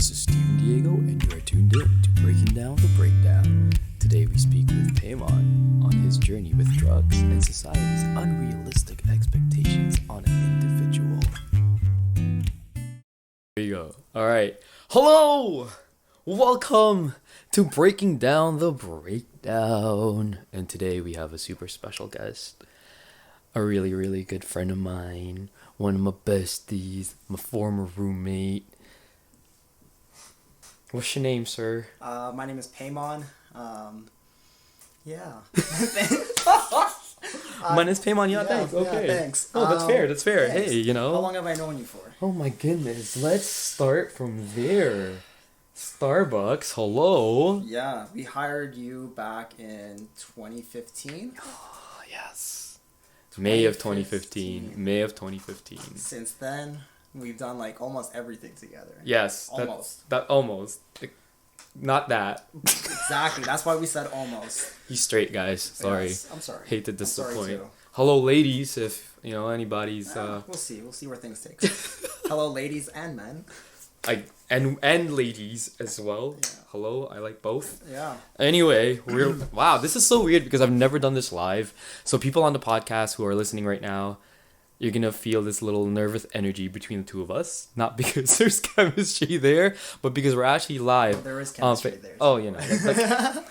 This is Steven Diego, and you are tuned in to Breaking Down the Breakdown. Today we speak with Paimon on his journey with drugs and society's unrealistic expectations on an individual. There you go. Alright. Hello! Welcome to Breaking Down the Breakdown. And today we have a super special guest. A really, really good friend of mine. One of my besties. My former roommate. What's your name, sir? My name is Paimon. Yeah. Mine is Paimon. Yeah, thanks. Okay. Yeah, thanks. Oh, that's fair. That's fair. Thanks. Hey, you know. How long have I known you for? Oh my goodness. Let's start from there. Starbucks. Hello. Yeah, we hired you back in 2015. Oh, yes. May of 2015. May of 2015. Since then, we've done like almost everything together. Yes. Almost. Almost. Not that. Exactly. That's why we said almost. He's straight, guys. Sorry. Yes, I'm sorry. Hate to I'm sorry disappoint. too. Hello, ladies. If you know anybody's. We'll see. We'll see where things take us. Hello, ladies and men. And ladies as well. Yeah. Hello, I like both. Yeah. Anyway, wow, this is so weird because I've never done this live. So people on the podcast who are listening right now, you're gonna feel this little nervous energy between the two of us. Not because there's chemistry there, but because we're actually live. There is chemistry there. Oh, you know, like,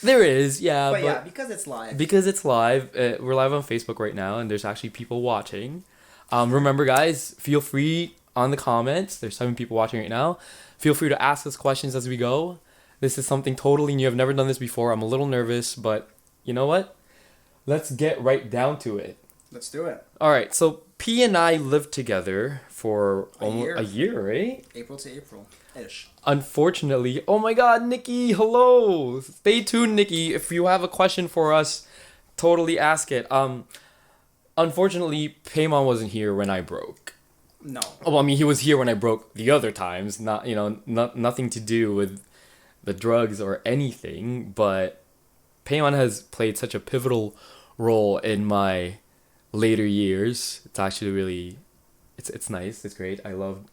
there is, yeah. But yeah, because it's live. Because it's live, we're live on Facebook right now, and there's actually people watching. Remember, guys, feel free on the comments. There's 7 people watching right now. Feel free to ask us questions as we go. This is something totally new. I've never done this before. I'm a little nervous, but you know what? Let's get right down to it. Let's do it. All right. So P and I lived together for almost a year, right? April to April-ish. Unfortunately, oh my God, Nikki, hello. Stay tuned, Nikki. If you have a question for us, totally ask it. Unfortunately, Paimon wasn't here when I broke. No. Well, I mean, he was here when I broke the other times. Not, nothing to do with the drugs or anything. But Paimon has played such a pivotal role in my later years. It's actually really, it's nice. It's great. I love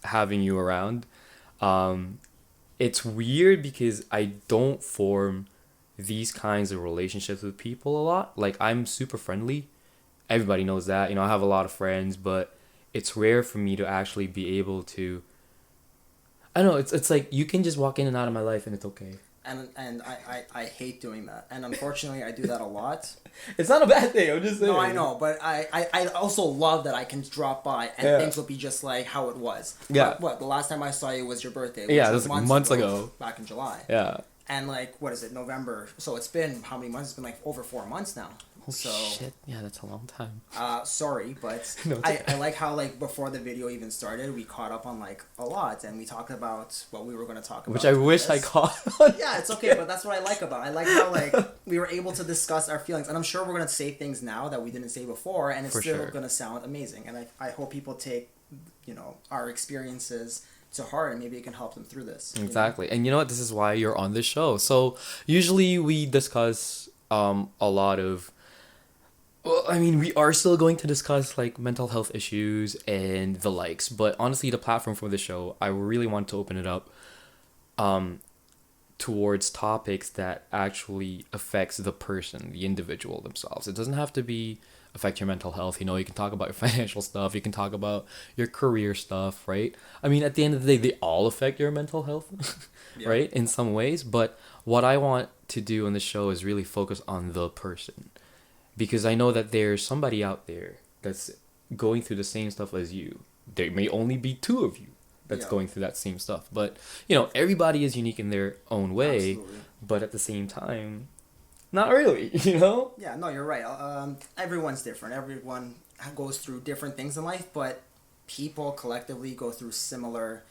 having you around. It's weird because I don't form these kinds of relationships with people a lot. Like, I'm super friendly. Everybody knows that. I have a lot of friends, but it's rare for me to actually be able to, I don't know, it's like you can just walk in and out of my life and it's okay. And I hate doing that. And unfortunately, I do that a lot. It's not a bad thing, I'm just saying. No, I know, but I also love that I can drop by and things will be just like how it was. Yeah. What, the last time I saw you was your birthday. Yeah, this was months ago. Back in July. Yeah. And like, what is it, November? So it's been, how many months? It's been like over 4 months now. Oh, shit. Yeah, that's a long time. Sorry, but No, I like how like before the video even started, we caught up on like a lot and we talked about what we were going to talk about. Which I wish I caught on. Yeah, it's okay, but that's what I like about it. I like how like we were able to discuss our feelings, and I'm sure we're going to say things now that we didn't say before, and it's still going to sound amazing. And I hope people take, our experiences to heart, and maybe it can help them through this. Exactly. And you know what? This is why you're on this show. So usually we discuss a lot of, well, I mean, we are still going to discuss like mental health issues and the likes, but honestly, the platform for the show, I really want to open it up towards topics that actually affects the person, the individual themselves. It doesn't have to affect your mental health. You can talk about your financial stuff. You can talk about your career stuff, right? I mean, at the end of the day, they all affect your mental health, yeah. Right? In some ways. But what I want to do on the show is really focus on the person. Because I know that there's somebody out there that's going through the same stuff as you. There may only be 2 of you that's going through that same stuff. But, everybody is unique in their own way. Absolutely. But at the same time, not really, Yeah, no, you're right. Everyone's different. Everyone goes through different things in life, but people collectively go through similar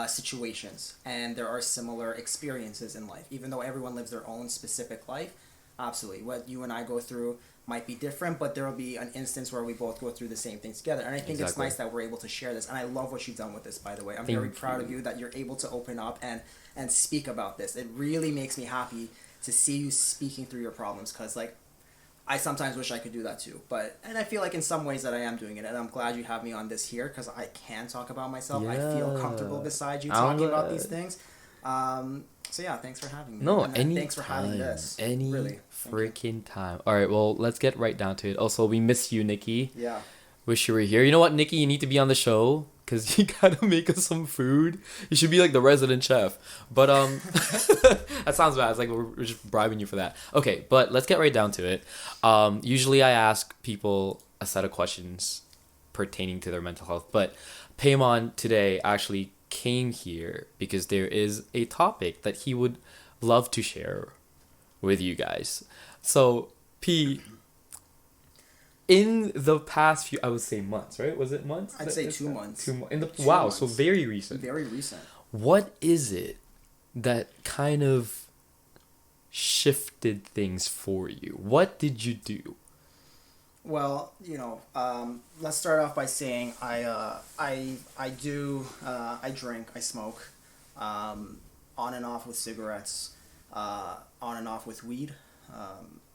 situations. And there are similar experiences in life. Even though everyone lives their own specific life, absolutely. What you and I go through might be different, but there will be an instance where we both go through the same things together. And I think It's nice that we're able to share this. And I love what you've done with this, by the way. I'm very proud of you that you're able to open up and speak about this. It really makes me happy to see you speaking through your problems, because like I sometimes wish I could do that too, and I feel like in some ways that I am doing it, and I'm glad you have me on this here because I can talk about myself. I feel comfortable beside you talking about these things. So yeah, thanks for having me. No, and thanks for having this. Any really, freaking time. All right, well, let's get right down to it. Also, we miss you, Nikki. Yeah. Wish you were here. You know what, Nikki? You need to be on the show because you gotta make us some food. You should be like the resident chef. But that sounds bad. It's like we're just bribing you for that. Okay, but let's get right down to it. Usually I ask people a set of questions pertaining to their mental health, but Paymon today actually came here because there is a topic that he would love to share with you guys. So, P, in the past few, I would say months, right? Was it months? I'd say 2 months. Wow, so very recent. Very recent. What is it that kind of shifted things for you? What did you do? Well, let's start off by saying I drink, I smoke, on and off with cigarettes, on and off with weed,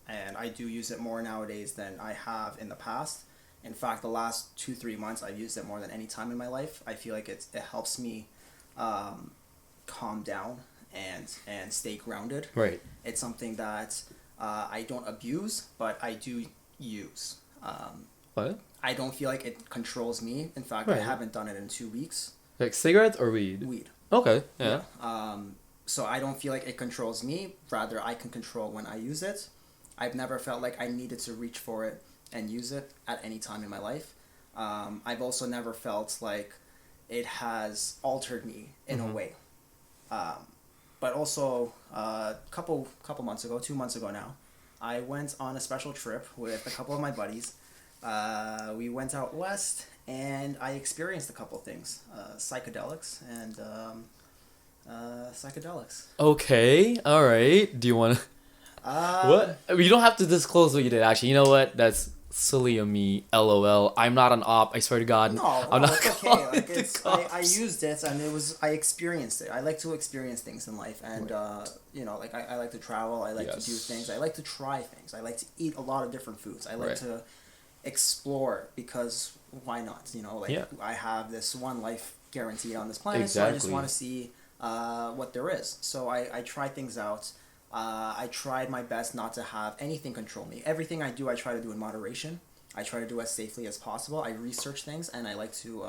and I do use it more nowadays than I have in the past. In fact, the last 2-3 months, I've used it more than any time in my life. I feel like it helps me calm down and stay grounded. Right. It's something that I don't abuse, but I do use. What? I don't feel like it controls me. In fact, Right. I haven't done it in 2 weeks. Like cigarettes or weed? Weed. Okay, yeah. So I don't feel like it controls me. Rather, I can control when I use it. I've never felt like I needed to reach for it and use it at any time in my life. I've also never felt like it has altered me in a way. But also, a couple months ago, 2 months ago now, I went on a special trip with a couple of my buddies. We went out west, and I experienced a couple things, psychedelics and psychedelics. Okay, all right. Do you want to... What? You don't have to disclose what you did, actually. You know what? That's silly of me. LOL. I'm not an op. I swear to God. I'm not it's okay. Like I used it, and I experienced it. I like to experience things in life, and I like to travel. I like to do things. I like to try things. I like to eat a lot of different foods. I like to explore because why not? I have this one life guaranteed on this planet, so I just want to see what there is. So I try things out. I tried my best not to have anything control me. Everything I do, I try to do in moderation. I try to do as safely as possible. I research things, and I like to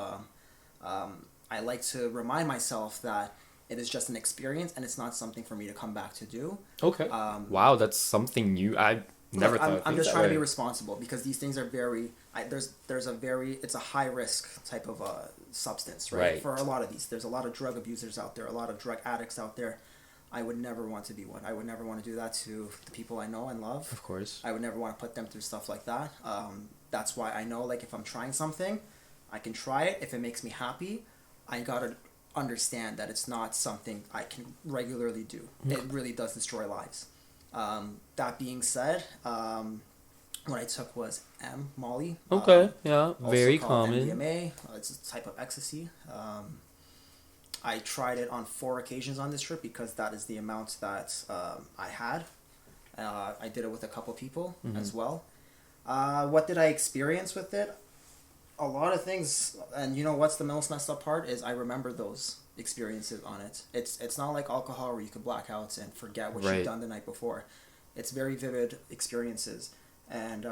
remind myself that it is just an experience, and it's not something for me to come back to do. Okay. Wow, that's something new. I never thought. I'm just trying to be responsible because these things are it's a high risk type of substance, right? For a lot of these, there's a lot of drug abusers out there, a lot of drug addicts out there. I would never want to be one. I would never want to do that to the people I know and love. Of course. I would never want to put them through stuff like that. That's why I know, like, if I'm trying something, I can try it. If it makes me happy, I gotta understand that it's not something I can regularly do. It really does destroy lives. That being said, what I took was Molly. Okay, yeah, very common. MDMA. It's a type of ecstasy. I tried it on 4 occasions on this trip because that is the amount that I had. I did it with a couple people as well. What did I experience with it? A lot of things, and you know what's the most messed up part is I remember those experiences on it. It's not like alcohol where you can black out and forget what you've done the night before. It's very vivid experiences. And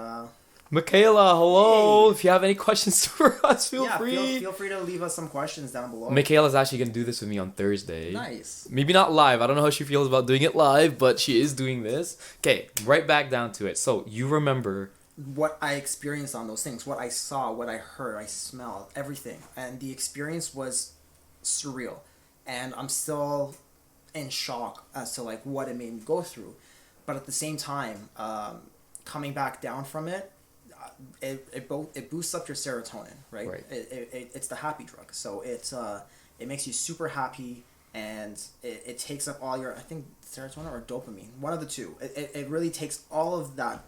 Michaela, hello. Hey. If you have any questions for us, feel free. Feel free to leave us some questions down below. Michaela's actually going to do this with me on Thursday. Nice. Maybe not live. I don't know how she feels about doing it live, but she is doing this. Okay, right back down to it. So, you remember what I experienced on those things, what I saw, what I heard, I smelled, everything. And the experience was surreal. And I'm still in shock as to like what it made me go through. But at the same time, coming back down from it, it boosts up your serotonin, right? It's the happy drug, so it makes you super happy, and it takes up all your, I think, serotonin or dopamine, one of the two. It really takes all of that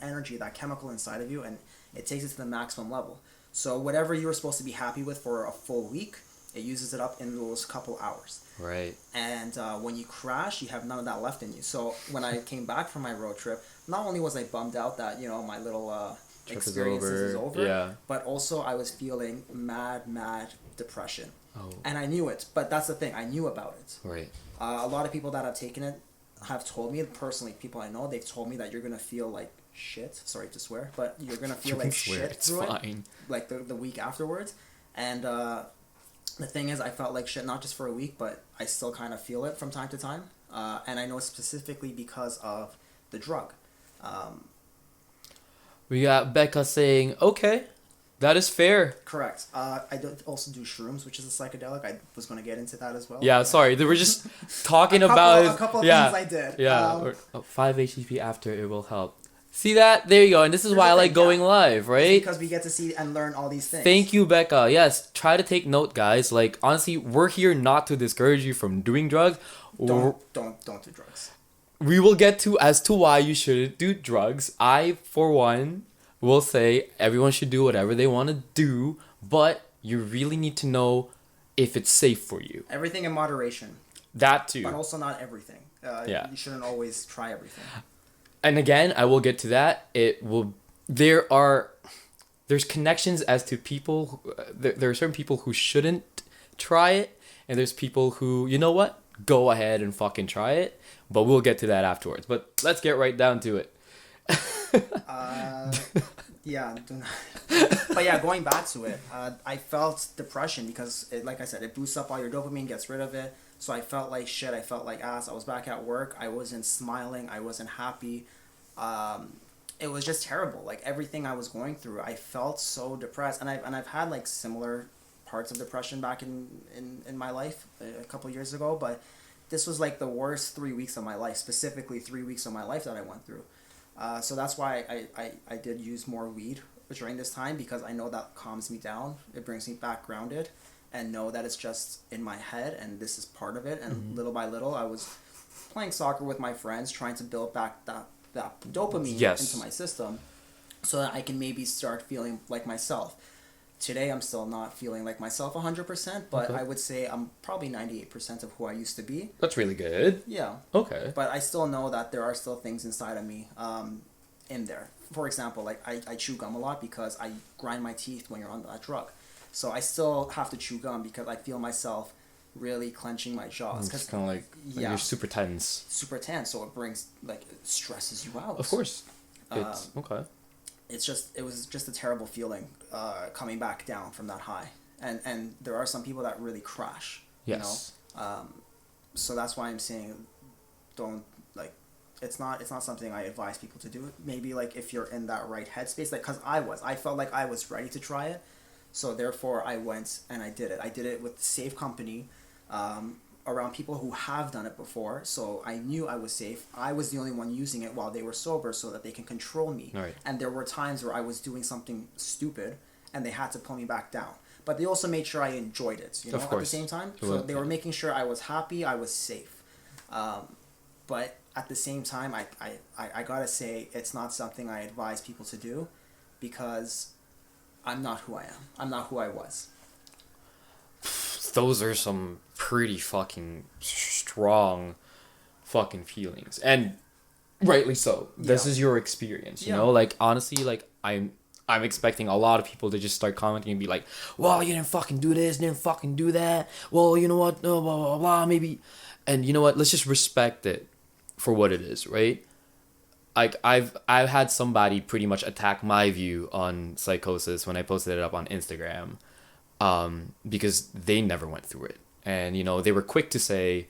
energy, that chemical inside of you, and it takes it to the maximum level. So whatever you were supposed to be happy with for a full week, It uses it up in those couple hours. Right. And when you crash, you have none of that left in you. So when I came back from my road trip, not only was I bummed out that, my little Trip experiences is over, Yeah. but also I was feeling mad depression. Oh. And I knew it, but that's the thing, I knew about it. Right. A lot of people that have taken it have told me, personally, people I know, they've told me that you're going to feel like shit, sorry to swear, but you're going to feel like shit it's through fine. it, like the week afterwards. And the thing is, I felt like shit not just for a week, but I still kind of feel it from time to time. And I know specifically because of the drug. We got Becca saying, okay, that is fair. Correct. Also do shrooms, which is a psychedelic. I was going to get into that as well. Yeah, sorry. They were just talking a about... couple of yeah, things I did. Yeah, 5 HTP after, it will help. See that? There you go. And this is why I like going live, right? Because we get to see and learn all these things. Thank you, Becca. Yes, try to take note, guys. Like, honestly, we're here not to discourage you from doing drugs. Don't do drugs. We will get to as to why you shouldn't do drugs. I, for one, will say everyone should do whatever they want to do, but you really need to know if it's safe for you. Everything in moderation. That too. But also not everything. Yeah. You shouldn't always try everything. And again, I will get to that. There's connections as to people. There are certain people who shouldn't try it, and there's people who, you know what, go ahead and fucking try it. But we'll get to that afterwards. But let's get right down to it. Yeah. But yeah, going back to it, I felt depression because, like I said, it boosts up all your dopamine, gets rid of it. So I felt like shit. I felt like ass. I was back at work. I wasn't smiling. I wasn't happy. It was just terrible. Like everything I was going through, I felt so depressed. And I've had like similar parts of depression back in my life a couple years ago, but this was like the worst 3 weeks of my life, specifically 3 weeks of my life that I went through. So that's why I did use more weed during this time, because I know that calms me down. It brings me back grounded and know that it's just in my head and this is part of it. And little by little, I was playing soccer with my friends, trying to build back that dopamine into my system so that I can maybe start feeling like myself. Today, I'm still not feeling like myself 100%, but I would say I'm probably 98% of who I used to be. That's really good. Yeah. Okay. But I still know that there are still things inside of me in there. For example, like I chew gum a lot because I grind my teeth when you're on that drug. So I still have to chew gum because I feel myself really clenching my jaws. It's kind of like you're super tense. Super tense, so it brings, like, it stresses you out. Of course. It's okay. It was just a terrible feeling coming back down from that high. And there are some people that really crash. Yes. You know? So that's why I'm saying don't, like, it's not something I advise people to do. Maybe, like, if you're in that right headspace, like, because I felt like I was ready to try it. So therefore I went and I did it. I did it with safe company, around people who have done it before. So I knew I was safe. I was the only one using it while they were sober so that they can control me. Right. And there were times where I was doing something stupid and they had to pull me back down. But they also made sure I enjoyed it, you know, at the same time. So they were making sure I was happy, I was safe. But at the same time, I gotta say, it's not something I advise people to do because I'm not who I am. I'm not who I was. Those are some pretty fucking strong fucking feelings. And rightly so. This is your experience, you know? Like, honestly, like, I'm expecting a lot of people to just start commenting and be like, well, you didn't fucking do this, didn't fucking do that. Well, you know what? Blah, blah, blah, blah, maybe. And you know what? Let's just respect it for what it is, right? Like, I've had somebody pretty much attack my view on psychosis when I posted it up on Instagram, because they never went through it. And, you know, they were quick to say,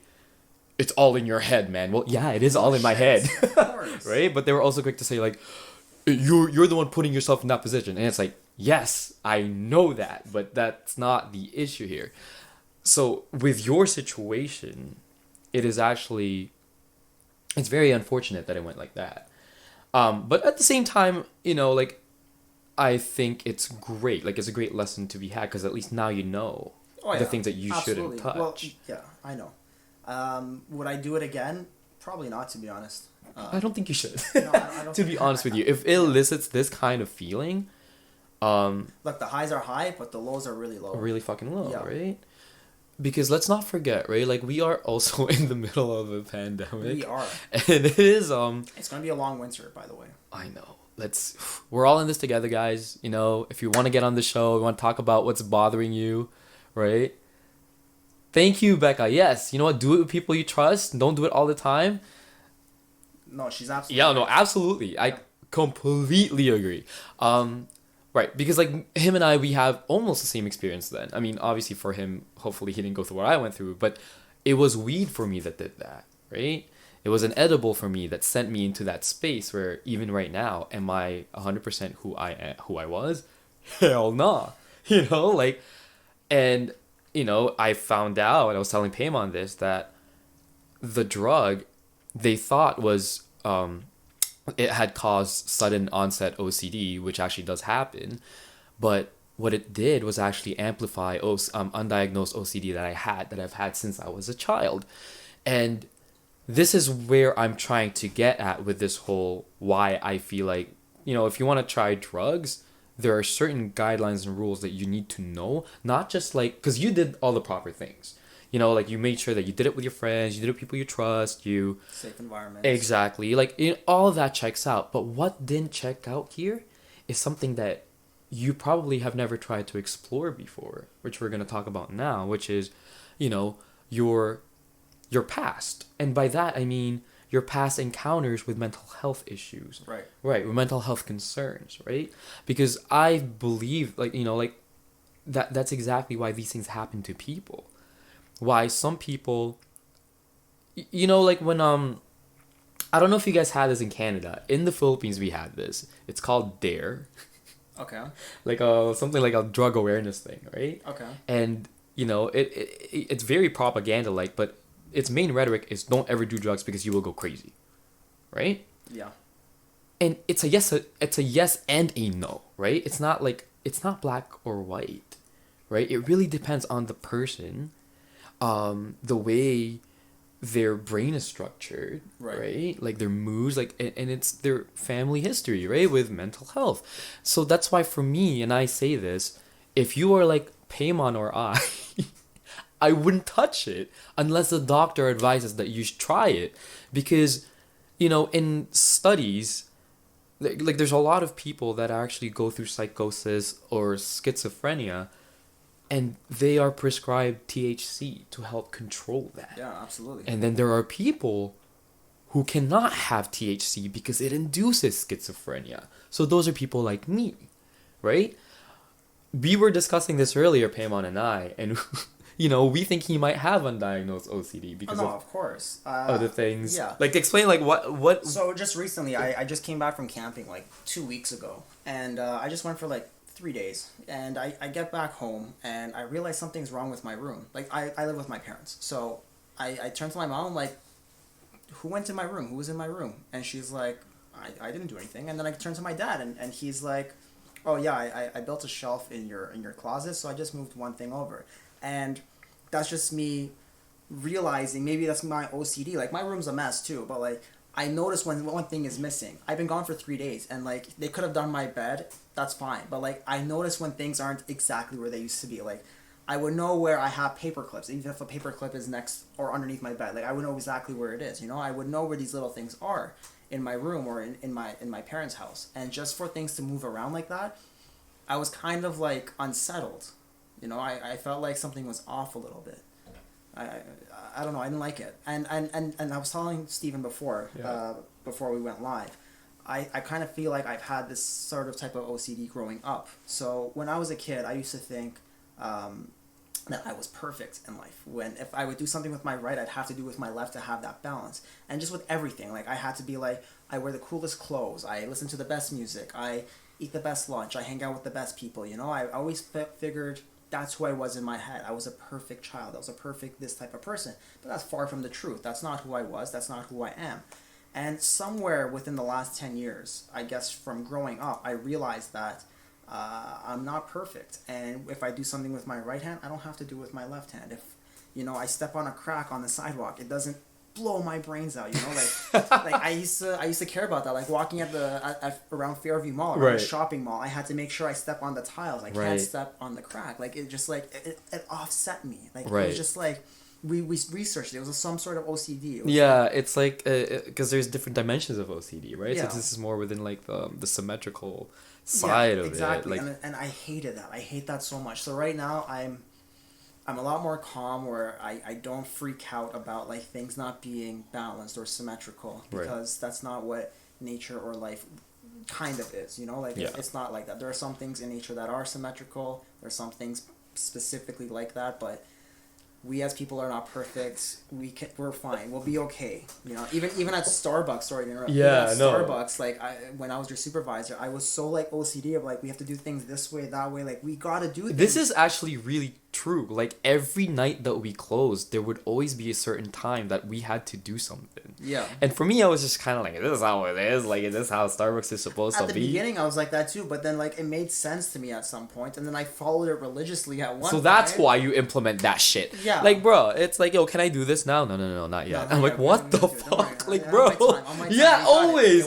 it's all in your head, man. Well, yeah, it is all in my head. Right? But they were also quick to say, like, you're the one putting yourself in that position. And it's like, yes, I know that, but that's not the issue here. So with your situation, it is actually, it's very unfortunate that it went like that. But at the same time, you know, like, I think it's great. Like, it's a great lesson to be had because at least now you know the things that you shouldn't touch. Well, yeah, I know. Would I do it again? Probably not, to be honest. I don't think you should. No, I don't to be honest with you, if it elicits this kind of feeling, Look, the highs are high, but the lows are really low. Really fucking low, Yeah. right? Because let's not forget, right? Like we are also in the middle of a pandemic. We are. And it is It's gonna be a long winter, by the way. I know. We're all in this together, guys. You know, if you want to get on the show, we want to talk about what's bothering you, right? Thank you, Becca. Yes, you know what? Do it with people you trust. Don't do it all the time. No, she's absolutely. Yeah, no, right. absolutely. I completely agree. Right, because like him and I, we have almost the same experience then. I mean, obviously for him, hopefully he didn't go through what I went through, but it was weed for me that did that, right? It was an edible for me that sent me into that space where even right now, am I 100% who I was? Hell nah. You know, like, and, you know, I found out, I was telling Paimon this, that the drug they thought was it had caused sudden onset OCD, which actually does happen, but what it did was actually amplify undiagnosed OCD that I've had since I was a child, and this is where I'm trying to get at with this whole why I feel like, you know, if you want to try drugs, there are certain guidelines and rules that you need to know, not just like because you did all the proper things. You know, like you made sure that you did it with your friends, you did it with people you trust, you Safe environment. exactly like all of that checks out. But what didn't check out here is something that you probably have never tried to explore before, which we're gonna talk about now, which is, you know, your your past, and by that I mean your past encounters with mental health issues, Right. right? With mental health concerns, right? Because I believe, like you know, like that's exactly why these things happen to people. Why some people, you know, like when I don't know if you guys had this in Canada. In the Philippines, we had this. It's called Dare, Okay. like something like a drug awareness thing, right? Okay. And you know, it's very propaganda like, but its main rhetoric is don't ever do drugs because you will go crazy, right? Yeah. And it's a yes and a no, right? It's not like it's not black or white, right? It really depends on the person, the way their brain is structured, right? Like their moods, like, and it's their family history, right? With mental health. So that's why for me, and I say this, if you are like Paimon or I, I wouldn't touch it unless the doctor advises that you should try it. Because, you know, in studies, like there's a lot of people that actually go through psychosis or schizophrenia and they are prescribed THC to help control that. Yeah, absolutely. And then there are people who cannot have THC because it induces schizophrenia. So those are people like me, right? We were discussing this earlier, Paimon and I, and you know, we think he might have undiagnosed OCD because no, of of course. other things. Yeah. Like explain like what So just recently, I just came back from camping like 2 weeks ago, and I just went for like 3 days, and I get back home and I realize something's wrong with my room. Like I live with my parents, so I turn to my mom like, who went to my room? Who was in my room? And she's like, I didn't do anything. And then I turn to my dad, and he's like, oh yeah, I built a shelf in your closet, so I just moved one thing over. And that's just me realizing maybe that's my OCD. Like my room's a mess too, but like I notice when one thing is missing. I've been gone for 3 days, and like they could have done my bed. That's fine, but like I notice when things aren't exactly where they used to be. Like I would know where I have paper clips, even if a paper clip is next or underneath my bed. Like I would know exactly where it is. You know, I would know where these little things are in my room or in my parents' house. And just for things to move around like that, I was kind of like unsettled. You know, I felt like something was off a little bit. I, I don't know. I didn't like it. And I was telling Steven before, before we went live, I kind of feel like I've had this sort of type of OCD growing up. So when I was a kid, I used to think that I was perfect in life. When if I would do something with my right, I'd have to do with my left to have that balance. And just with everything, like I had to be like, I wear the coolest clothes, I listen to the best music, I eat the best lunch, I hang out with the best people. You know, I always figured that's who I was in my head. I was a perfect child. I was a perfect this type of person. But that's far from the truth. That's not who I was. That's not who I am. And somewhere within the last 10 years, I guess from growing up, I realized that I'm not perfect. And if I do something with my right hand, I don't have to do it with my left hand. If, you know, I step on a crack on the sidewalk, it doesn't blow my brains out, you know, like I used to care about that, like walking around Fairview Mall, around the shopping mall. I had to make sure I step on the tiles, I can't step on the crack, like it just like it offset me, like it was just like we researched it. It was some sort of OCD. It's like because there's different dimensions of OCD, right? Yeah. So this is more within like the symmetrical side of exactly. it, like, and I hated that. I hate that so much. So right now I'm a lot more calm, where I don't freak out about like things not being balanced or symmetrical, because that's not what nature or life kind of is, you know, like it's not like that. There are some things in nature that are symmetrical, there are some things specifically like that, but we as people are not perfect. We're fine. We'll be okay. You know, even at Starbucks. Sorry to interrupt. Yeah, no. Starbucks, like when I was your supervisor, I was so like OCD of like we have to do things this way, that way. Like we gotta do things. This is actually really true. Like every night that we closed, there would always be a certain time that we had to do something. Yeah. And for me, I was just kind of like, this is how it is. Like, is this how Starbucks is supposed to be? At the beginning, I was like that too, but then like it made sense to me at some point, and then I followed it religiously at one. So that's why you implement that shit. Yeah. Like, bro, it's like, yo, can I do this now? No, not yet. I'm like, what the fuck? Like, bro. Yeah, always.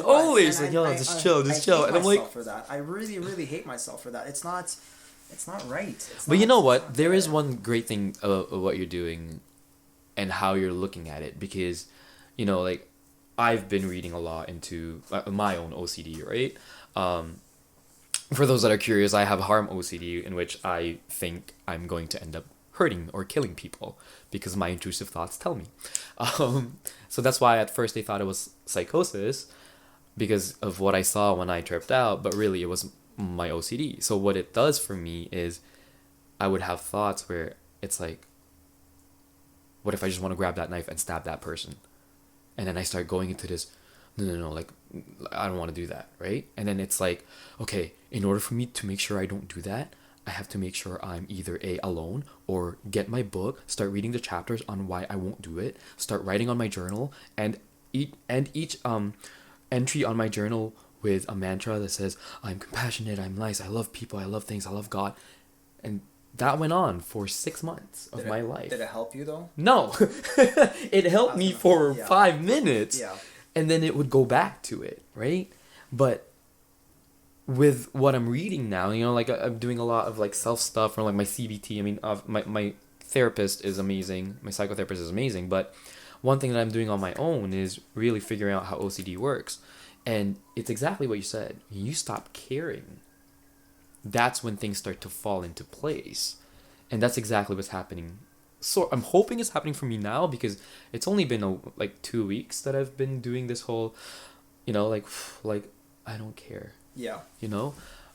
Like, yo, just chill. And I'm like, for that. I really, really hate myself for that. It's not right. But you know what? There is one great thing of what you're doing and how you're looking at it, because, you know, like, I've been reading a lot into my own OCD, right? For those that are curious, I have harm OCD, in which I think I'm going to end up hurting or killing people because my intrusive thoughts tell me. So that's why at first they thought it was psychosis because of what I saw when I tripped out, but really it was my OCD. So what it does for me is I would have thoughts where it's like, what if I just want to grab that knife and stab that person? And then I start going into this, no, like, I don't want to do that, right? And then it's like, okay, in order for me to make sure I don't do that, I have to make sure I'm either alone or get my book, start reading the chapters on why I won't do it, start writing on my journal, and each entry on my journal with a mantra that says, I'm compassionate, I'm nice, I love people, I love things, I love God. And that went on for 6 months of my life. Did it help you though? No. It helped me for 5 minutes. Yeah. And then it would go back to it, right? But with what I'm reading now, you know, like I'm doing a lot of like self stuff, or like my CBT. I mean, my therapist is amazing. My psychotherapist is amazing. But one thing that I'm doing on my own is really figuring out how OCD works. And it's exactly what you said. You stop caring. That's when things start to fall into place. And that's exactly what's happening. So I'm hoping it's happening for me now, because it's only been like 2 weeks that I've been doing this whole, you know, like I don't care. Yeah. You know?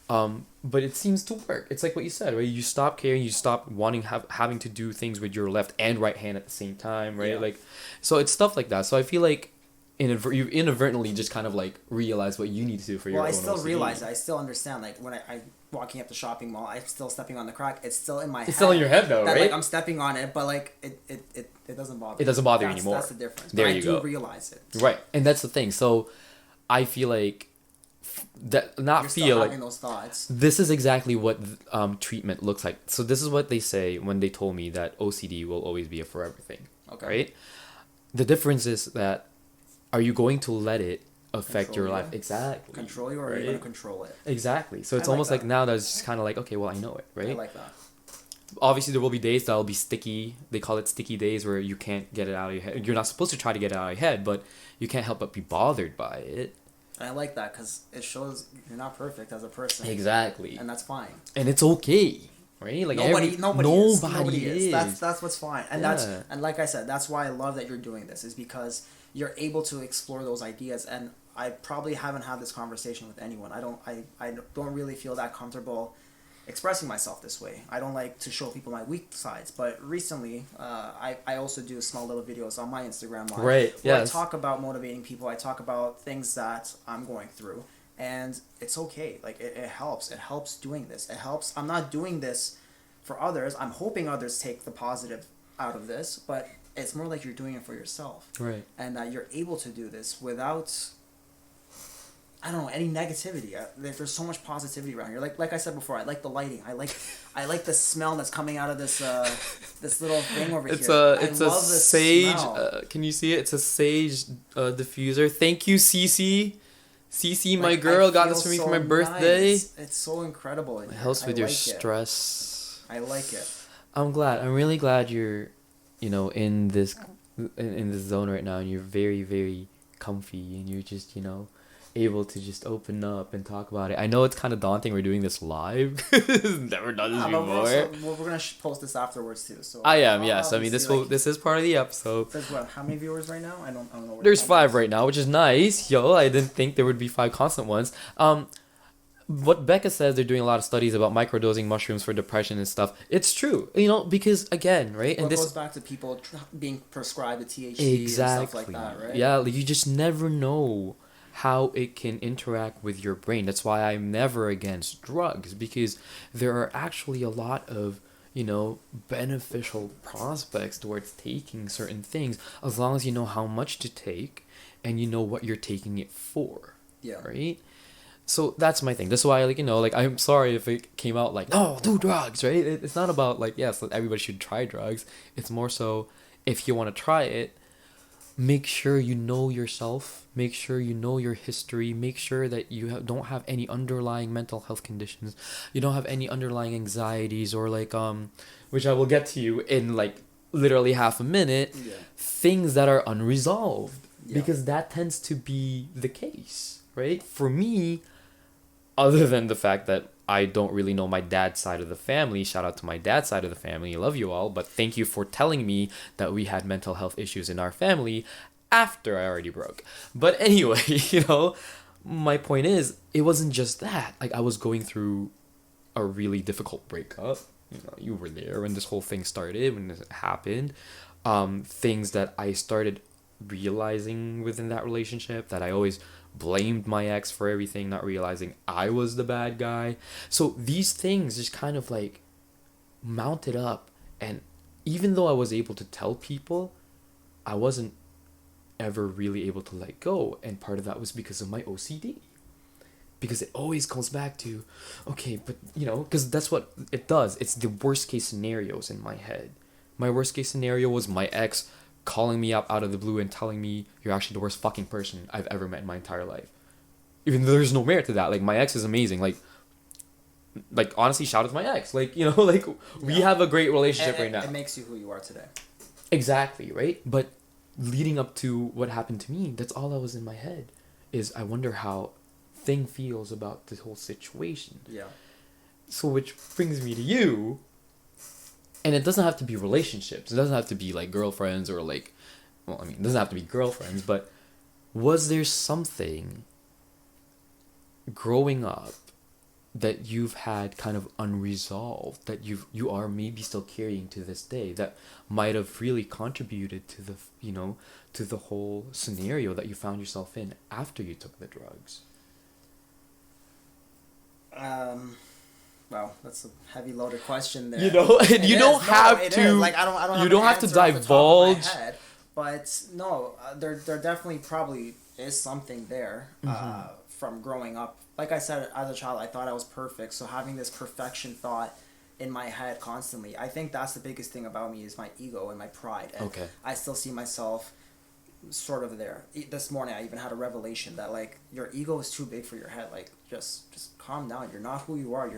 But it seems to work. It's like what you said, right? You stop caring, you stop wanting having to do things with your left and right hand at the same time, right? Yeah. Like, so it's stuff like that. So I feel like you inadvertently just kind of like realize what you need to do for your own Well, I still OCD. realize it. I still understand. Like when I walking up the shopping mall, I'm still stepping on the crack. It's still in my head. It's still in your head though, that, right? Like I'm stepping on it, but like it doesn't bother. It doesn't bother you That's, anymore. That's the difference. There but you I go. do realize it. Right, and that's the thing. So I feel like that not You're feel still like having those thoughts. this is exactly what treatment looks like. So this is what they say when they told me that OCD will always be a forever thing. Okay. Right? The difference is that, are you going to let it affect your life? Exactly. Control you, or are you going to control it? Exactly. So it's I like almost that. like now that it's just kind of like, okay, well, I know it, right? I like that. Obviously, there will be days that'll be sticky. They call it sticky days, where you can't get it out of your head. You're not supposed to try to get it out of your head, but you can't help but be bothered by it. And I like that because it shows you're not perfect as a person. Exactly. And that's fine. And it's okay, right? Like nobody is. is. That's what's fine. And and like I said, that's why I love that you're doing this, is because you're able to explore those ideas. And I probably haven't had this conversation with anyone. I don't really feel that comfortable expressing myself this way. I don't like to show people my weak sides, but recently I also do small little videos on my Instagram live, right? Where I talk about motivating people. I talk about things that I'm going through, and it's okay. Like it helps doing this. It helps. I'm not doing this for others. I'm hoping others take the positive out of this, but it's more like you're doing it for yourself, right? And that you're able to do this without I don't know, any negativity. There's so much positivity around here. Like I said before, I like the lighting. I like the smell that's coming out of this this little thing over It's here. a I love the sage. smell. Can you see it? It's a sage diffuser. Thank you, Cece. Cece, my Like, I girl, got feel this for me so for my birthday. nice. It's so incredible in It here. helps I with your like it. stress. I like it. I'm glad. I'm really glad you're, in this zone right now, and you're very, very comfy, and you're just, able to just open up and talk about it. I know it's kind of daunting. We're doing this live. Never done this But before. we're gonna post this afterwards too. So I am, yes. I mean, obviously, this is part of the episode. There's what? How many viewers right now? I don't know. What There's the 5 count is. right now, which is nice. Yo, I didn't think there would be 5 constant ones. What Becca says, they're doing a lot of studies about microdosing mushrooms for depression and stuff. It's true, because again, right? Well, And it this goes back to people being prescribed the THC and stuff like that, right? Yeah, like, you just never know how it can interact with your brain. That's why I'm never against drugs, because there are actually a lot of, beneficial prospects towards taking certain things, as long as you know how much to take and you know what you're taking it for. Yeah. Right? So that's my thing. That's why, I'm sorry if it came out like, no, do drugs, right? It's not about, yes, everybody should try drugs. It's more so, if you want to try it, make sure you know yourself. Make sure you know your history. Make sure that you don't have any underlying mental health conditions. You don't have any underlying anxieties or, which I will get to you in, literally half a minute, Yeah. things that are unresolved. Yeah. Because that tends to be the case, right? For me, other than the fact that I don't really know my dad's side of the family. Shout out to my dad's side of the family. I love you all. But thank you for telling me that we had mental health issues in our family after I already broke. But anyway, my point is, it wasn't just that. I was going through a really difficult breakup. You were there when this whole thing started, when it happened. Things that I started realizing within that relationship, that I always blamed my ex for everything, not realizing I was the bad guy. So these things just kind of mounted up, and even though I was able to tell people, I wasn't ever really able to let go, and part of that was because of my OCD. Because it always comes back to, okay, but because that's what it does. It's the worst case scenarios in my head. My worst case scenario was my ex calling me up out of the blue and telling me, you're actually the worst fucking person I've ever met in my entire life. Even though there's no merit to that. My ex is amazing. Honestly, shout out to my ex. We have a great relationship right now. It makes you who you are today. Exactly, right? But leading up to what happened to me, that's all that was in my head. Is I wonder how Thing feels about this whole situation. Yeah. So which brings me to you. And it doesn't have to be relationships. It doesn't have to be girlfriends or it doesn't have to be girlfriends, but was there something growing up that you've had kind of unresolved, that you are maybe still carrying to this day, that might have really contributed to the to the whole scenario that you found yourself in after you took the drugs? Well, that's a heavy loaded question there. And you don't have to. I don't. You don't have to divulge. But no, there definitely probably is something there. From growing up, like I said, as a child, I thought I was perfect. So having this perfection thought in my head constantly, I think that's the biggest thing about me, is my ego and my pride. And Okay. I still see myself sort of there. This morning I even had a revelation that your ego is too big for your head. Just calm down. You're not who you are.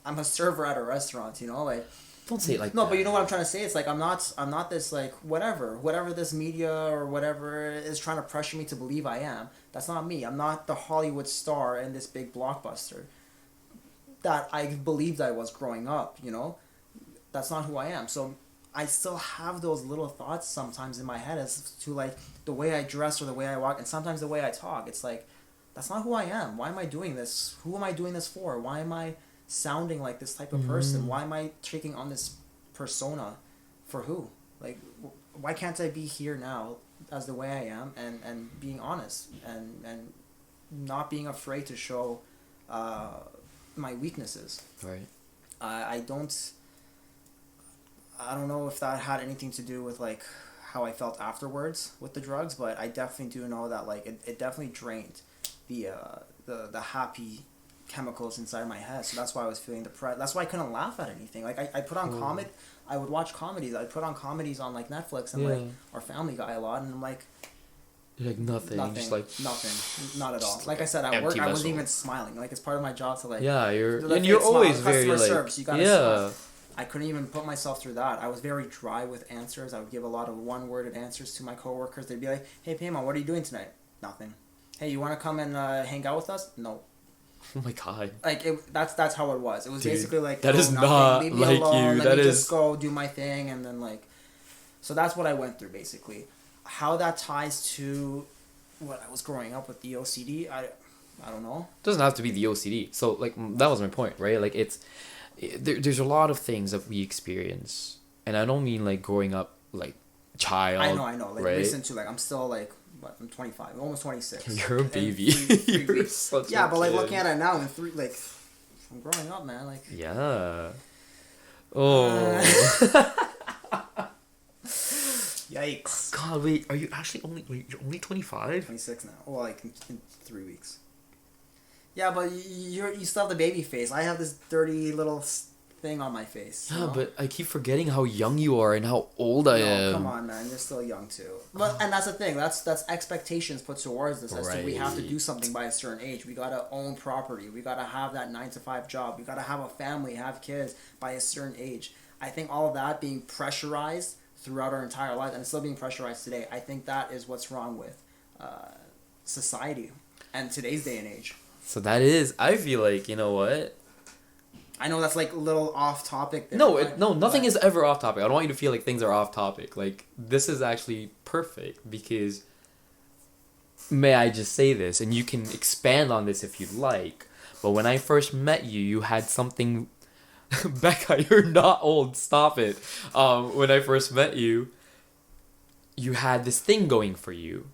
I'm a server at a restaurant, Don't say it like no, that. but you know what I'm trying to say? It's I'm not this whatever this media or whatever is trying to pressure me to believe I am. That's not me. I'm not the Hollywood star in this big blockbuster that I believed I was growing up, That's not who I am. So I still have those little thoughts sometimes in my head as to the way I dress or the way I walk, and sometimes the way I talk. It's that's not who I am. Why am I doing this? Who am I doing this for? Why am I sounding like this type of person? Why am I taking on this persona? For who? Why can't I be here now as the way I am and being honest and not being afraid to show my weaknesses? Right. I don't know if that had anything to do with how I felt afterwards with the drugs, but I definitely do know that it definitely drained the happy chemicals inside my head. So that's why I was feeling depressed. That's why I couldn't laugh at anything. Like I put on I would watch comedies. I put on comedies on like Netflix and like or Family Guy a lot, and I'm like. You're like nothing. Just like nothing, not at all. Like I said, at work, I wasn't even smiling. Like it's part of my job to like. Yeah, you're always very customer like. Service, you gotta smile. I couldn't even put myself through that. I was very dry with answers. I would give a lot of one-worded answers to my coworkers. They'd be like, "Hey, Payman, what are you doing tonight?" Nothing. Hey, you want to come and hang out with us? No. Oh my god. Like that's how it was. It was basically like that is not leave me like alone, you. Let that me is just go do my thing, and then like, so that's what I went through basically. How that ties to what I was growing up with the OCD, I don't know. It doesn't have to be the OCD. So like that was my point, right? Like there's a lot of things that we experience, and I don't mean like growing up like child. I know. Like right? recent too. Like I'm still like. What, I'm 25, almost 26. You're a baby. You're such yeah, a but like kid. looking at it now, in I'm growing up, man. Like yeah. Oh. Yikes. God, wait. Are you actually you're only 25? 26 now. Well, like in 3 weeks. Yeah, but you still have the baby face. I have this dirty little thing on my face. Yeah, you know? but I keep forgetting how young you are and how old I am. Come on, man. You're still young too. But and that's the thing. That's expectations put towards this. As to we have to do something by a certain age. We gotta own property. We gotta have that 9-to-5 job. We gotta have a family, have kids by a certain age. I think all of that being pressurized throughout our entire life and still being pressurized today. I think that is what's wrong with society and today's day and age. So that is. I feel like you know what. I know that's like a little off topic. Nothing is ever off topic. I don't want you to feel like things are off topic. Like this is actually perfect because may I just say this, and you can expand on this if you'd like. But when I first met you, you had something. Becca, you're not old. Stop it. When I first met you, you had this thing going for you.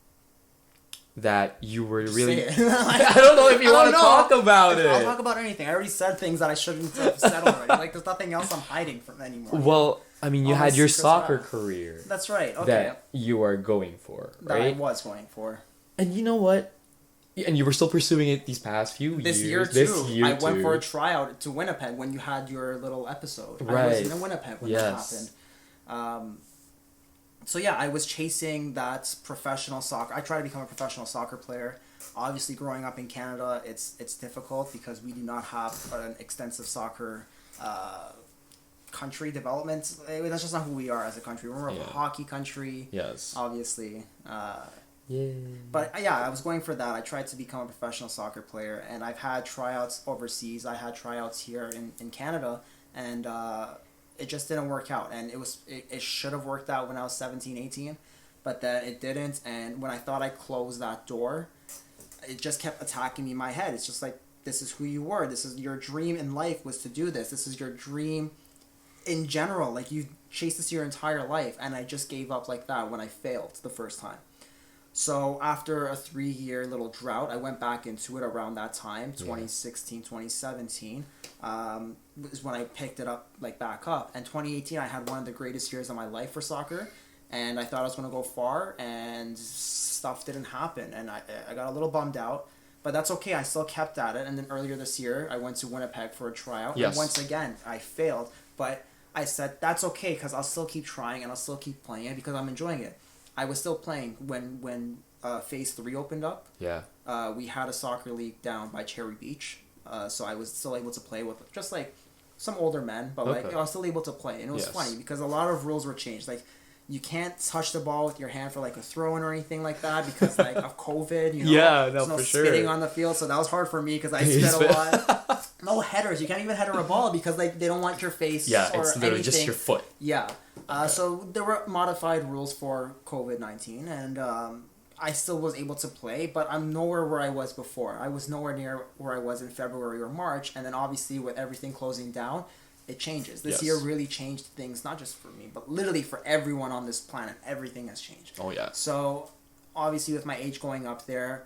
That you were really. I don't know if you want to talk about it. I'll talk about anything. I already said things that I shouldn't have said already. Like there's nothing else I'm hiding from anymore. Well, I mean, you had your soccer career. That's right. Okay. That you are going for, right? That I was going for. And you know what? And you were still pursuing it these past few years. This year, I went for a tryout to Winnipeg when you had your little episode. Right. I was in Winnipeg when that happened. So yeah, I was chasing that professional soccer. I tried to become a professional soccer player. Obviously, growing up in Canada, it's difficult because we do not have an extensive soccer country development. That's just not who we are as a country. We're a hockey country. Yes. Obviously. Yeah. But yeah, I was going for that. I tried to become a professional soccer player, and I've had tryouts overseas. I had tryouts here in Canada, and it just didn't work out. And it should have worked out when I was 17, 18, but then it didn't. And when I thought I closed that door, it just kept attacking me in my head. It's just like, this is who you were. This is your dream in life, was to do this. This is your dream in general. Like, you chased this your entire life, and I just gave up like that when I failed the first time. So after a 3-year little drought, I went back into it around that time, 2016, 2017, is when I picked it up, like back up. And 2018, I had one of the greatest years of my life for soccer, and I thought I was going to go far, and stuff didn't happen, and I got a little bummed out. But that's okay, I still kept at it. And then earlier this year, I went to Winnipeg for a tryout, and once again, I failed. But I said, that's okay, because I'll still keep trying, and I'll still keep playing it, because I'm enjoying it. I was still playing when Phase 3 opened up. Yeah. We had a soccer league down by Cherry Beach, so I was still able to play with just like some older men, but like I was still able to play, and it was funny because a lot of rules were changed. Like, you can't touch the ball with your hand for like a throw-in or anything like that because like of COVID. You know, there's no spitting on the field, so that was hard for me because I spit a lot. No headers. You can't even header a ball because like they don't want your face. Yeah, or it's literally anything. just your foot. Yeah. So there were modified rules for COVID-19, and I still was able to play, but I'm nowhere where I was before. I was nowhere near where I was in February or March, and then obviously with everything closing down, it changes. This year really changed things, not just for me, but literally for everyone on this planet. Everything has changed. Oh, yeah. So obviously with my age going up there,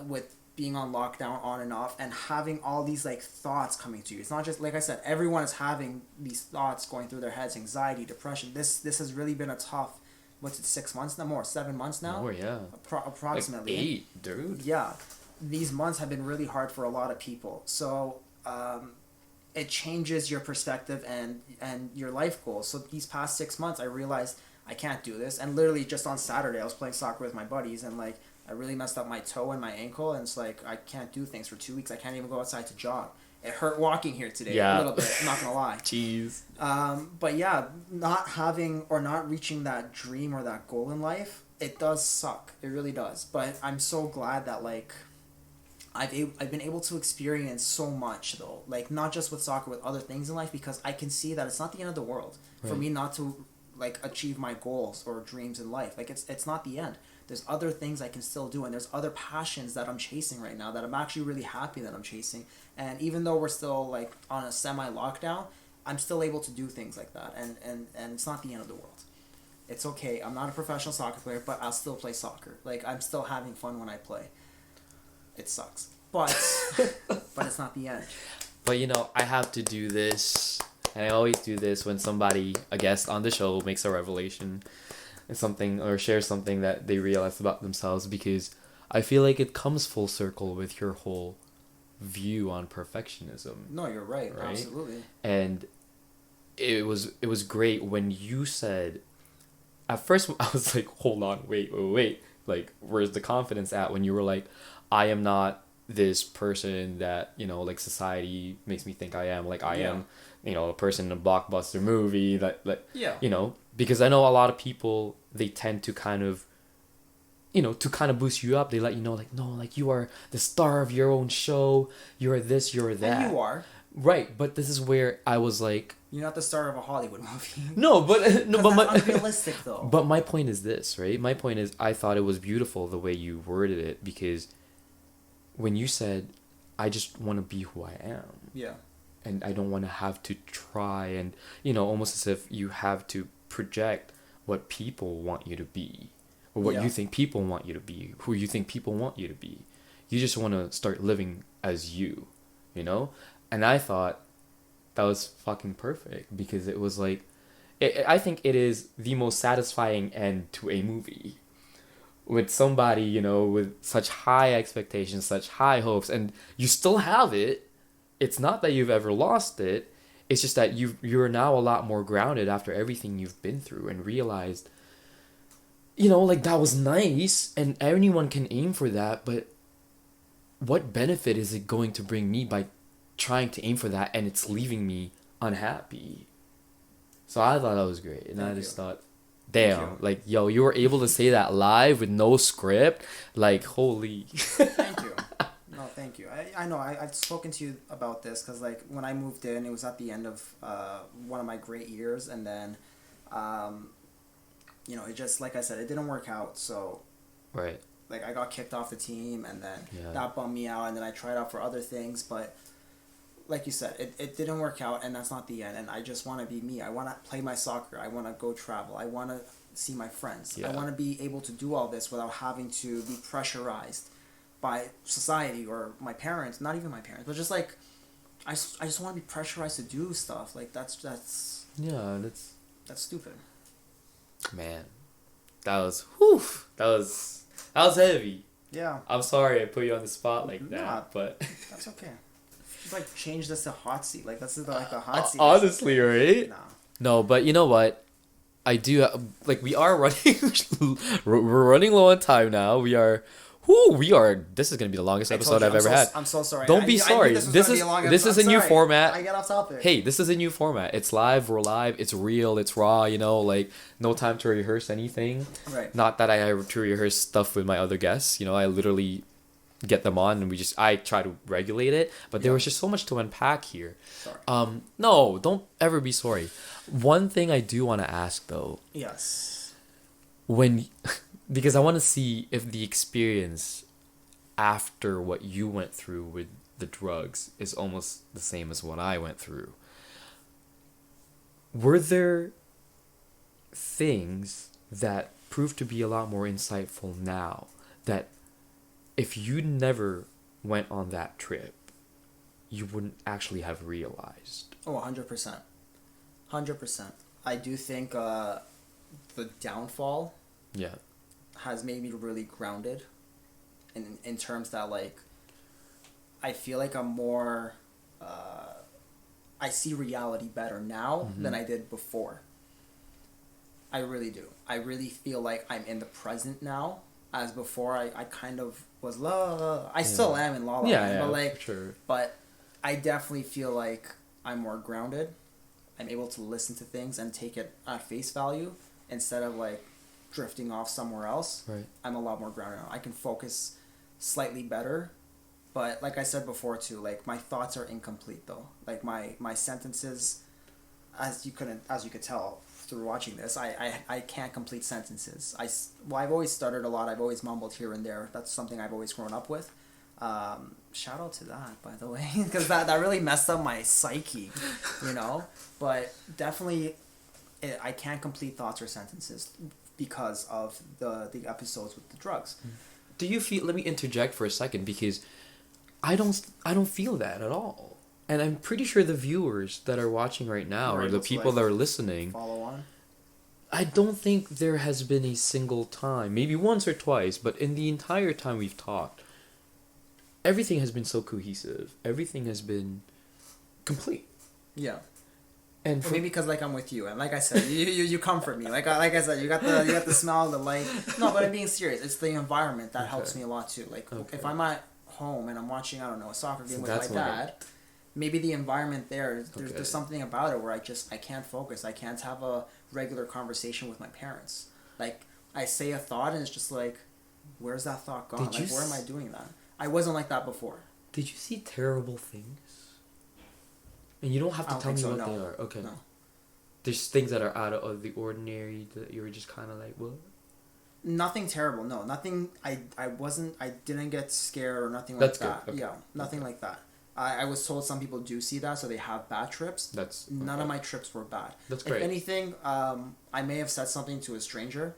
with being on lockdown on and off, and having all these like thoughts coming to you. It's not just, like I said, everyone is having these thoughts going through their heads, anxiety, depression. This has really been a tough, what's it, 6 months now? More, 7 months now? Oh, yeah. Approximately. Like 8, dude. Yeah. these months have been really hard for a lot of people. So it changes your perspective and your life goals. So these past 6 months, I realized I can't do this. And literally just on Saturday, I was playing soccer with my buddies, and like I really messed up my toe and my ankle, and it's like I can't do things for 2 weeks. I can't even go outside to jog. It hurt walking here today a little bit. I'm not gonna lie. Jeez. But yeah, not having or not reaching that dream or that goal in life, it does suck. It really does. But I'm so glad that like I've been able to experience so much though, like not just with soccer, with other things in life, because I can see that it's not the end of the world for me not to like achieve my goals or dreams in life. Like it's not the end. There's other things I can still do, and there's other passions that I'm chasing right now that I'm actually really happy that I'm chasing. And even though we're still like on a semi lockdown, I'm still able to do things like that, and it's not the end of the world. It's okay. I'm not a professional soccer player, but I'll still play soccer. Like I'm still having fun when I play. It sucks, but but it's not the end. But you know, I have to do this, and I always do this when somebody, a guest on the show, makes a revelation, something or shares something that they realize about themselves, because I feel like it comes full circle with your whole view on perfectionism. No, you're right. Absolutely. And it was great when you said, at first I was like, hold on, wait, like where's the confidence at, when you were like, I am not this person that, you know, like society makes me think I am. Like I am, you know, a person in a blockbuster movie that you know, because I know a lot of people, they tend to kind of, you know, to kind of boost you up. They let you know, like, no, like you are the star of your own show. You're this, you're that. And you are. Right, but this is where I was like, you're not the star of a Hollywood movie. No, but no, but that's unrealistic though. But my point is this, right? My point is, I thought it was beautiful the way you worded it, because when you said, I just want to be who I am. Yeah. And I don't want to have to try and, you know, almost as if you have to project what people want you to be, or what you think people want you to be, who you think people want you to be. You just want to start living as you know? And I thought that was fucking perfect, because it was like, I think it is the most satisfying end to a movie. With somebody, you know, with such high expectations, such high hopes, and you still have it. It's not that you've ever lost it. It's just that you're now a lot more grounded after everything you've been through, and realized, you know, like that was nice and anyone can aim for that, but what benefit is it going to bring me by trying to aim for that, and it's leaving me unhappy? So I thought that was great, and Thank I just you. thought, damn, like, yo, you were able to say that live with no script, like, holy. Thank you. No, thank you. I know I've spoken to you about this, because like when I moved in, it was at the end of one of my great years, and then you know, it just, like I said, it didn't work out. So Right. like I got kicked off the team, and then that bummed me out, and then I tried out for other things, but like you said, it didn't work out, and that's not the end. And I just want to be me. I want to play my soccer. I want to go travel. I want to see my friends. I want to be able to do all this without having to be pressurized by society or my parents. Not even my parents, but just like I just want to be pressurized to do stuff. Like that's Yeah, that's stupid. Man, that was whew. That was heavy. Yeah. I'm sorry I put you on the spot like that, Nah, but that's okay. Just like change this to hot seat. Like that's like the hot seat. honestly, right? Nah. No, but you know what? I do like, we are running. We're running low on time now. We are. This is gonna be the longest episode I've ever had. I'm so sorry. Don't be sorry. This is a new format. I get off topic. Hey, this is a new format. It's live. We're live. It's real. It's raw. You know, like no time to rehearse anything. Right. Not that I have to rehearse stuff with my other guests. You know, I literally get them on, and I try to regulate it. But there was just so much to unpack here. Sorry. No, don't ever be sorry. One thing I do want to ask though. Yes. Because I want to see if the experience after what you went through with the drugs is almost the same as what I went through. Were there things that proved to be a lot more insightful now, that if you never went on that trip, you wouldn't actually have realized? Oh, 100%. 100%. I do think the downfall has made me really grounded in terms that, like, I feel like I'm more. I see reality better now than I did before. I really do. I really feel like I'm in the present now, as before I kind of was I still am in La La Land, but like, for sure. but I definitely feel like I'm more grounded. I'm able to listen to things and take it at face value instead of like drifting off somewhere else. Right. I'm a lot more grounded now. I can focus slightly better, but like I said before too, like my thoughts are incomplete though. Like my sentences, as you could tell through watching this, I can't complete sentences. I've always stuttered a lot. I've always mumbled here and there. That's something I've always grown up with. Shout out to that, by the way, because that really messed up my psyche, you know. But definitely, I can't complete thoughts or sentences because of the episodes with the drugs. Do you feel? Let me interject for a second because I don't feel that at all, and I'm pretty sure the viewers that are watching right now or the people that are listening follow on. I don't think there has been a single time, maybe once or twice, but in the entire time we've talked, everything has been so cohesive. Everything has been complete. Yeah. And maybe because like I'm with you, and like I said, you comfort me. Like I said, you got the smell, the light. No, but I'm being serious. It's the environment that helps me a lot too. Like if I'm at home and I'm watching, I don't know, a soccer game with my dad, maybe the environment there's something about it where I can't focus. I can't have a regular conversation with my parents. Like I say a thought and it's just like, where's that thought gone? Like where am I doing that? I wasn't like that before. Did you see Terrible Things? And you don't have to tell me what they are. Okay. No. There's things that are out of the ordinary that you were just kind of like, what? Nothing terrible. No, nothing. I didn't get scared or nothing like that. Okay. Yeah, nothing like that. I was told some people do see that, so they have bad trips. None of my trips were bad. That's great. If anything, I may have said something to a stranger,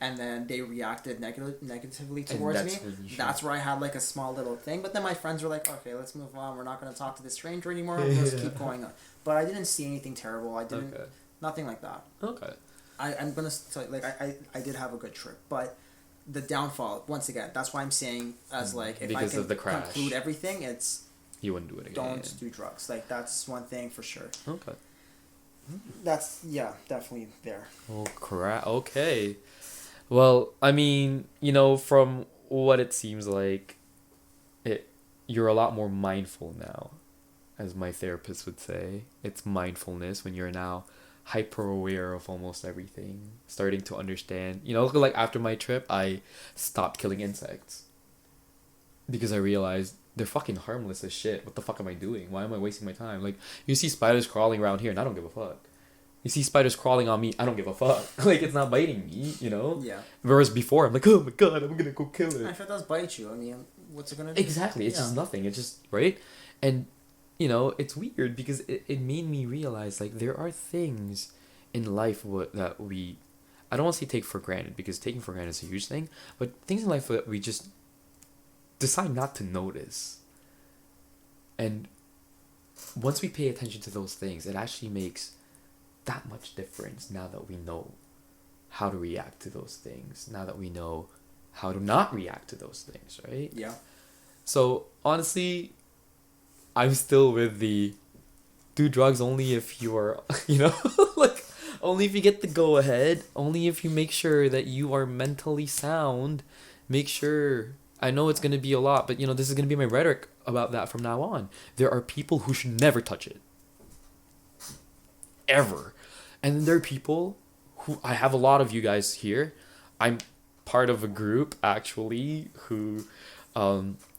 and then they reacted negatively towards me. That's where I had like a small little thing. But then my friends were like, okay, let's move on. We're not going to talk to this stranger anymore. Let's keep going on. But I didn't see anything terrible. I didn't, nothing like that. Okay. I'm going to tell you, like, I did have a good trip. But the downfall, once again, that's why I'm saying, as like, if because I can conclude everything, it's... You wouldn't do it again. Don't do drugs. Like, that's one thing for sure. Okay. That's, yeah, definitely there. Oh, crap. Okay. Well, I mean, you know, from what it seems like, you're a lot more mindful now, as my therapist would say. It's mindfulness when you're now hyper aware of almost everything, starting to understand. You know, like after my trip, I stopped killing insects because I realized they're fucking harmless as shit. What the fuck am I doing? Why am I wasting my time? Like, you see spiders crawling around here and I don't give a fuck. You see spiders crawling on me, I don't give a fuck. Like, it's not biting me, you know? Yeah. Whereas before, I'm like, oh my god, I'm gonna go kill it. If it does bite you, I mean, what's it gonna do? Exactly, it's just nothing. It's just, right? And, you know, it's weird because it made me realize, like, there are things in life that we, I don't want to say take for granted because taking for granted is a huge thing, but things in life that we just decide not to notice. And once we pay attention to those things, it actually makes that much difference now that we know how to react to those things, now that we know how to not react to those things, right? Yeah. So honestly, I'm still with the do drugs only if you are, you know, like only if you get the go ahead, only if you make sure that you are mentally sound. Make sure, I know it's going to be a lot, but you know, this is going to be my rhetoric about that from now on. There are people who should never touch it. Ever. And then there are people who, I have a lot of you guys here. I'm part of a group actually who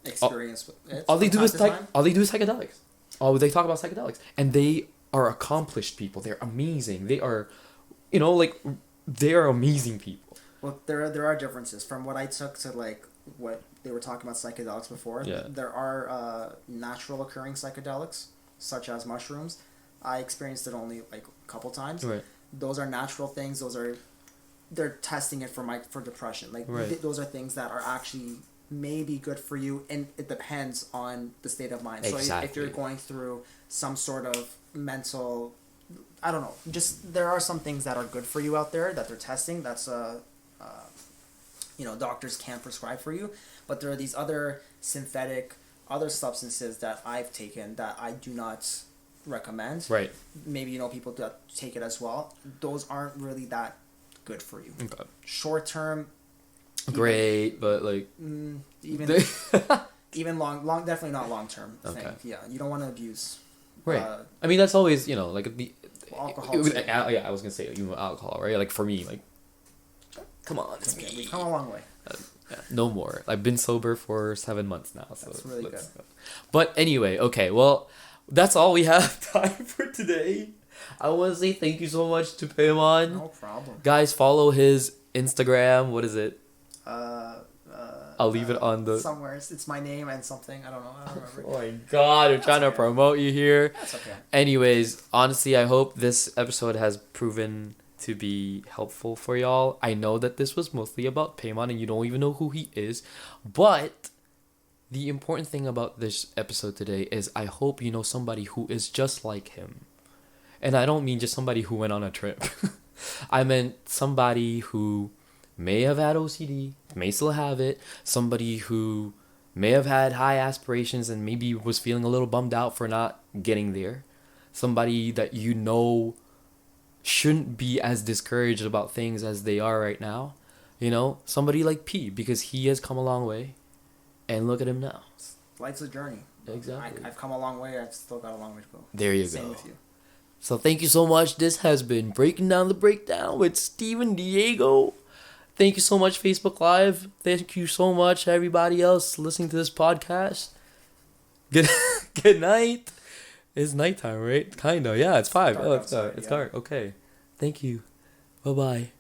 experience with it. All they do is psychedelics. Oh, they talk about psychedelics, and they are accomplished people. They're amazing. They are, you know, like they are amazing people. Well, there are differences from what I took to like what they were talking about psychedelics before. Yeah. There are natural occurring psychedelics such as mushrooms. I experienced it only like a couple times. Right. Those are natural things. They're testing it for depression. Like those are things that are actually maybe good for you, and it depends on the state of mind. Exactly. So if you're going through some sort of mental, I don't know, just there are some things that are good for you out there that they're testing. That's you know, doctors can't prescribe for you, but there are these other synthetic other substances that I've taken that I do not recommend. Right. Maybe people that take it as well. Those aren't really that good for you. Okay. Short term. Great, but like. Even even long definitely not long term. Okay. Thing. Yeah, you don't want to abuse. Right. I mean, that's always like alcohol. Yeah, I was gonna say even alcohol, right? Like for me, like, come on, it's me. We've come a long way. No more. I've been sober for 7 months now, so that's really good. Go. But anyway, okay, well, that's all we have time for today. I want to say thank you so much to Paimon. No problem. Guys, follow his Instagram. What is it? I'll leave it on the somewhere. It's my name and something. I don't know. I don't remember. Oh my god, we're trying to promote you here. That's okay. Anyways, honestly, I hope this episode has proven to be helpful for y'all. I know that this was mostly about Paimon and you don't even know who he is, but the important thing about this episode today is I hope you know somebody who is just like him. And I don't mean just somebody who went on a trip. I meant somebody who may have had OCD, may still have it, somebody who may have had high aspirations and maybe was feeling a little bummed out for not getting there. Somebody that shouldn't be as discouraged about things as they are right now. Somebody like P, because he has come a long way. And look at him now. Life's a journey. Exactly. I've come a long way. I've still got a long way to go. There you Same go. with you. So thank you so much. This has been Breaking Down the Breakdown with Steven Diego. Thank you so much, Facebook Live. Thank you so much, everybody else listening to this podcast. Good night. It's nighttime, right? Kinda. Yeah, it's 5. Dark Oh, outside, it's yeah. dark. Okay. Thank you. Bye-bye.